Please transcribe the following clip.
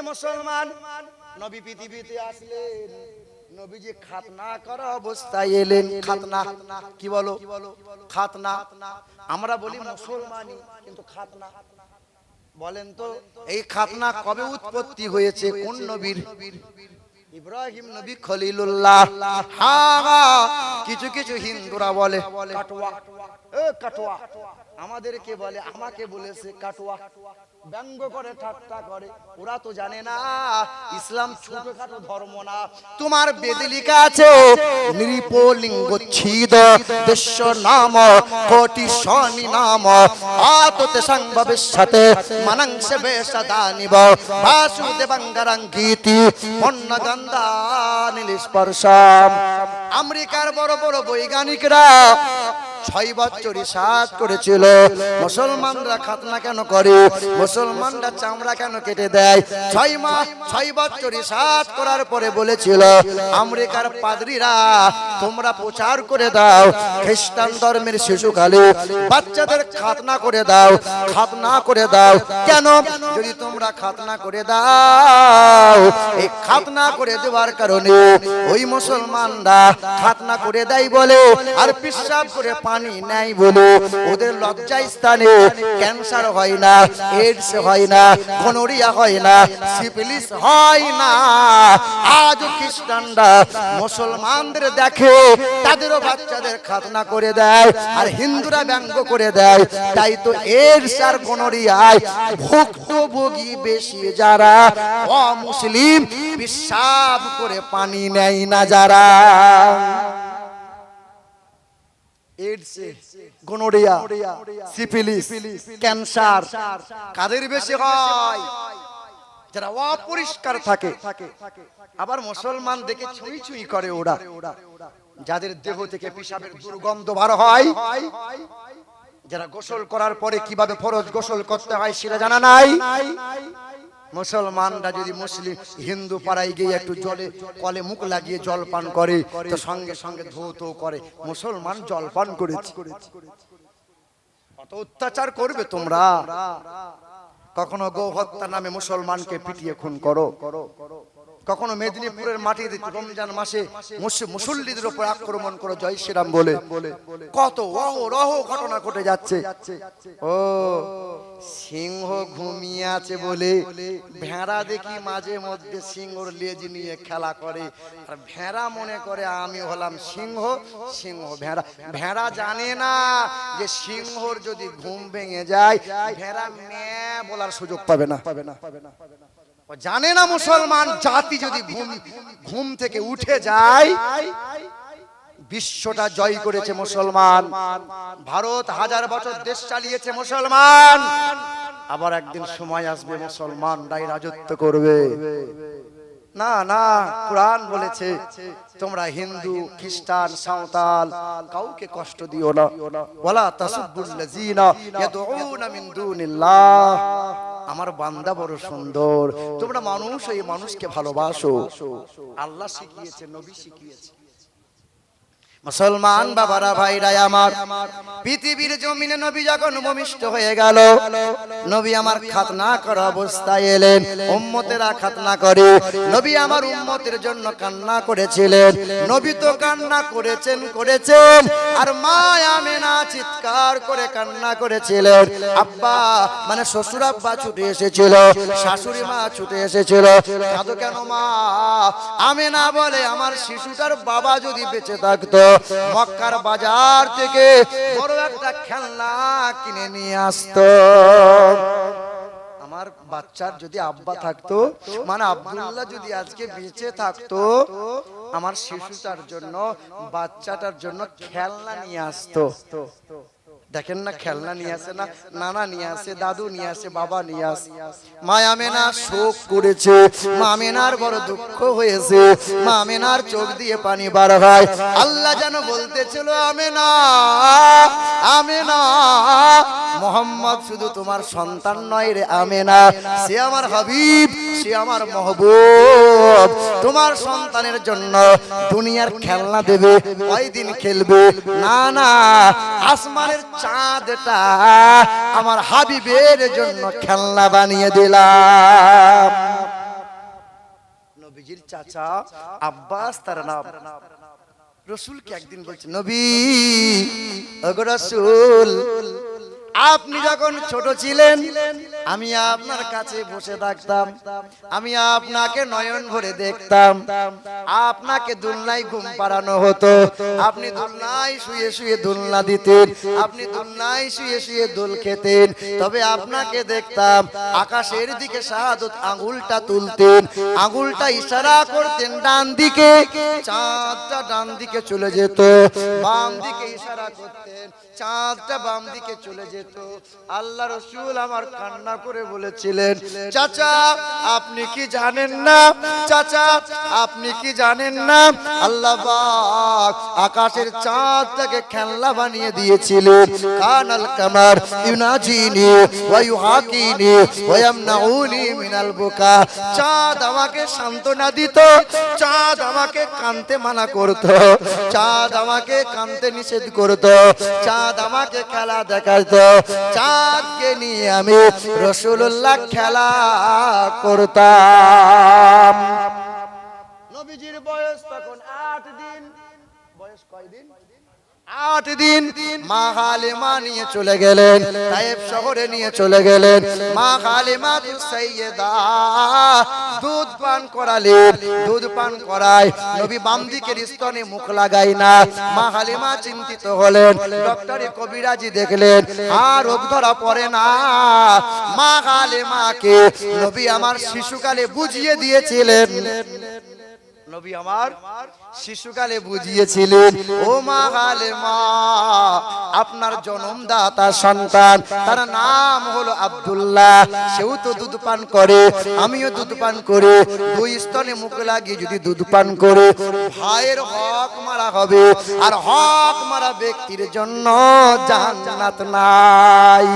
মুসলমান, নবী পৃথিবীতে আসলেন, নবীজি খাতনা করা অবস্থায় এলেন। খাতনা কি বলো? খাতনা। আমরা বলি মুসলমানি, কিন্তু খাতনা বলেন তো এই খাতনা কবে উৎপত্তি হয়েছে? কোন নবীর? ইব্রাহিম নবী খলিলুল্লাহ। হ্যাঁ, কিছু কিছু হিন্দুরা বলে কাটুয়া। কাটুয়া আমাদেরকে বলে, আমাকে বলেছে কাটুয়া, ব্যঙ্গ করে, ঠাট্টা করে। ওরা তো জানে না ইসলাম ছোটখাটো ধর্ম না। তোমার বেদে লেখা আছে নৃপলিঙ্গচ্ছিদ দেশ্য নাম কোটি শনি নাম আততে সংভবের সাথে মানাংশে বেশদানিব বাসুদেবাঙ্গারাঙ্গীতি পন্নগন্ধা নীলস্পর্শম। আমেরিকার বড় বড় বৈজ্ঞানিকরা 6 বছর রিসার্চ করেছিল মুসলমানরা খাতনা কেন করে, মুসলমানরা চামড়া কেন কেটে দেয়। 6 বছর রিসার্চ করার পরে বলেছিল আমেরিকার পাদ্রীরা তোমরা প্রচার করে দাও খ্রিস্টান ধর্মের শিশুকালে বাচ্চাদের খাতনা করে দাও, খাতনা করে দাও। কেন? যদি তোমরা খাতনা করে দাও, এই খাতনা করে দেওয়ার কারণে ওই মুসলমানরা খাতনা করে দেয় বলে আর পেশাব করে পানি নাই বলে ওদের লজ্জা স্থানে ক্যান্সার হয় না, এইডস হয় না, গনোরিয়া হয় না, সিফিলিস হয় না। আজ খ্রিস্টানরা মুসলমানদের দেখে তাদেরও বাচ্চাদের খাতনা করে দেয়, আর হিন্দুরা ব্যঙ্গ করে দেয়। তাই তো এইডস আর গনোরিয়ায় ভুক্তভোগী বেশি যারা অমুসলিম, পেশাব করে পানি নেয় না যারা। এইডস, গনোরিয়া, সিফিলিস, ক্যান্সার কাদের বেশি হয়? যারা অপরিষ্কার থাকে। আবার মুসলমান দেখে ছুঁই ছুঁই করে ওরা, যাদের দেহ থেকে পেশাবের দুর্গন্ধ বার হয়, যারা গোসল করার পরে কিভাবে ফরজ গোসল করতে হয় সেটা জানা নাই। মুসলমানরা যদি মুসলিম হিন্দু পাড়ায় গিয়ে একটু জলে কলে মুখ লাগিয়ে জল পান করে তো সঙ্গে সঙ্গে ধৌত করে মুসলমান জল পান করেছে। কত অত্যাচার করবে তোমরা? কখনো গো হত্যা নামে মুসলমানকে পিটিয়ে খুন করো, কখনো মেদিনীপুরের মাটিতে রমজান মাসে মুসল্লিদের উপর আক্রমণ করো জয় শ্রীরাম বলে। কত অহরহ ঘটনা ঘটে যাচ্ছে। ও সিংহ ঘুমিয়ে আছে বলে ভেড়া দেখি মাঝে মধ্যে সিংহর লেজ নিয়ে খেলা করে, আর ভেড়া মনে করে আমি হলাম সিংহ, সিংহ ভেড়া। ভেড়া জানে না যে সিংহর যদি ঘুম ভেঙে যায় ভেড়া ম্যাঁ বলার সুযোগ পাবে না। জানে না মুসলমান জাতি যদি ঘুম থেকে উঠে যায় বিশ্বটা জয় করেছে মুসলমান। ভারত 1000 বছর দেশ চালিয়েছে মুসলমান, আবার একদিন সময় আসবে মুসলমানরাই রাজত্ব করবে। না না, কুরআন বলেছে তোমরা হিন্দু, খ্রিস্টান, সাঁওতাল কাউকে কষ্ট দিও না। ওয়ালা তাসুবুল্লাযিনা ইয়াদউনা মিন দুনিল্লাহ। আমার বান্দা বড় সুন্দর, তোমরা মানুষ, এই মানুষকে ভালোবাসো। আল্লাহ শিখিয়েছে, নবী শিখিয়েছে। মুসলমান বাবারা, ভাইরা আমার, পৃথিবীর জমিনে নবী যখন ভূমিষ্ঠ হয়ে গেল, নবী আমার খাতনা করা অবস্থায় এলেন। উম্মতেরা খাতনা করে, নবী আমার উম্মতের জন্য কান্না করেছিলেন। নবী তো কান্না করেছেন আর মা আমেনা চিৎকার করে কান্না করেছিলেন। আব্বা মানে শ্বশুর আব্বা ছুটে এসেছিল, শাশুড়ি মা ছুটে এসেছিল। কাঁদো কেন মা? আমেনা বলে আমার শিশুটার বাবা যদি বেঁচে থাকতো মক্কার বাজার থেকে বড় একটা খেলনা কিনে নিয়ে আসতো। আমার বাচ্চার যদি আব্বা থাকতো, মানে আব্দুল্লাহ যদি আজকে বেঁচে থাকতো, আমার শিশুটার জন্য, বাচ্চাটার জন্য খেলনা নিয়ে আসতো। দেখেন না, খেলনা নিয়ে আসে না, নানা নিয়ে আসে, দাদু নিয়ে আসে, বাবা নিয়ে আসে। মা আমেনা শোক করেছে, মা আমেনার বড় দুঃখ হয়েছে, মা আমেনার চোখ দিয়ে পানি বার হয়। আল্লাহ যেন বলতেছিল আমেনা, আমেনা মোহাম্মদ শুধু তোমার সন্তান নয় রে আমেনা, সে আমার হাবিব, সে আমার মাহবুব। তোমার সন্তানের জন্য দুনিয়ার খেলনা দেবে, কয়দিন খেলবে? না না, আসমানের চাঁদটা আমার হাবিবের জন্য খেলনা বানিয়ে দিলাম। চাচা আব্বাস তার নাম। রসুলকে একদিন বলছে, নবী ওগো রাসূল, আপনি যখন ছোট ছিলেন আমি আপনার কাছে বসে থাকতাম, আমি আপনাকে নয়ন ভরে দেখতাম, আপনাকে দোলনায় ঘুম পাড়ানো হতো, আপনি দোলনায় শুয়ে শুয়ে দোলনা দিতেন, আপনি দোলনায় শুয়ে শুয়ে দোল খেতেন। তবে আপনাকে দেখতাম আকাশের দিকে শাহাদত আঙ্গুলটা তুলতেন, আঙ্গুলটা ইশারা করতেন ডান দিকে, চাঁদটা ডান দিকে চলে যেত, বাম দিকে ইশারা করতেন, চাঁদটা বাম দিকে চলে যেত। আল্লাহ রাসূল আমার কান্না করে বলেছিলেন, চাচা আপনি কি জানেন না, চাচা আপনি কি জানেন না, আল্লাহ পাক আকাশের চাঁদটাকে খেলনা বানিয়ে দিয়েছিলেন। কানাল কামার ইউনাজিনি ওয়া ইউহাকিনি ওয়া ইয়ামনাউনি মিনাল বুকা। চাঁদ আমাকে সান্ত্বনা দিত, চাঁদ আমাকে কাঁদতে মানা করত, চাঁদ আমাকে কাঁদতে নিষেধ করত, চাঁদ আমাকে খেলা দেখাতো, চাঁদকে নিয়ে আমি রাসূলুল্লাহ খেলা করতাম। নবীজির বয়স তখন 8 দিন। বয়স কয়দিন? 8 দিন। মা হালিমা নিয়ে চলে গেলেন, তায়েব শহরে নিয়ে চলে গেলেন। মা হালিমা সাইয়্যেদা দুধ পান করালেন, দুধ পান করায় নবী বাম দিকের স্তনে মুখ লাগাই না। মা হালিমা চিন্তিত হলেন, ডক্টরে কবিরাজি দেখলেন আর রোগ ধরা পড়ে না। মা হালিমাকে নবী আমার শিশুকালে বুঝিয়ে দিয়েছিলেন, নবী আমার শিশুকালে বুঝিয়েছিলেন, ও মা হালিমা আপনার জন্মদাতা সন্তান তার নাম হলো আব্দুল্লাহ, সেও তো দুধ পান করে, আমিও দুধ পান করি, দুই স্তনে মুখ লাগিয়ে যদি দুধ পান করে ভাইয়ের হক মারা হবে, আর হক মারা ব্যক্তির জন্য জান্নাত নাই।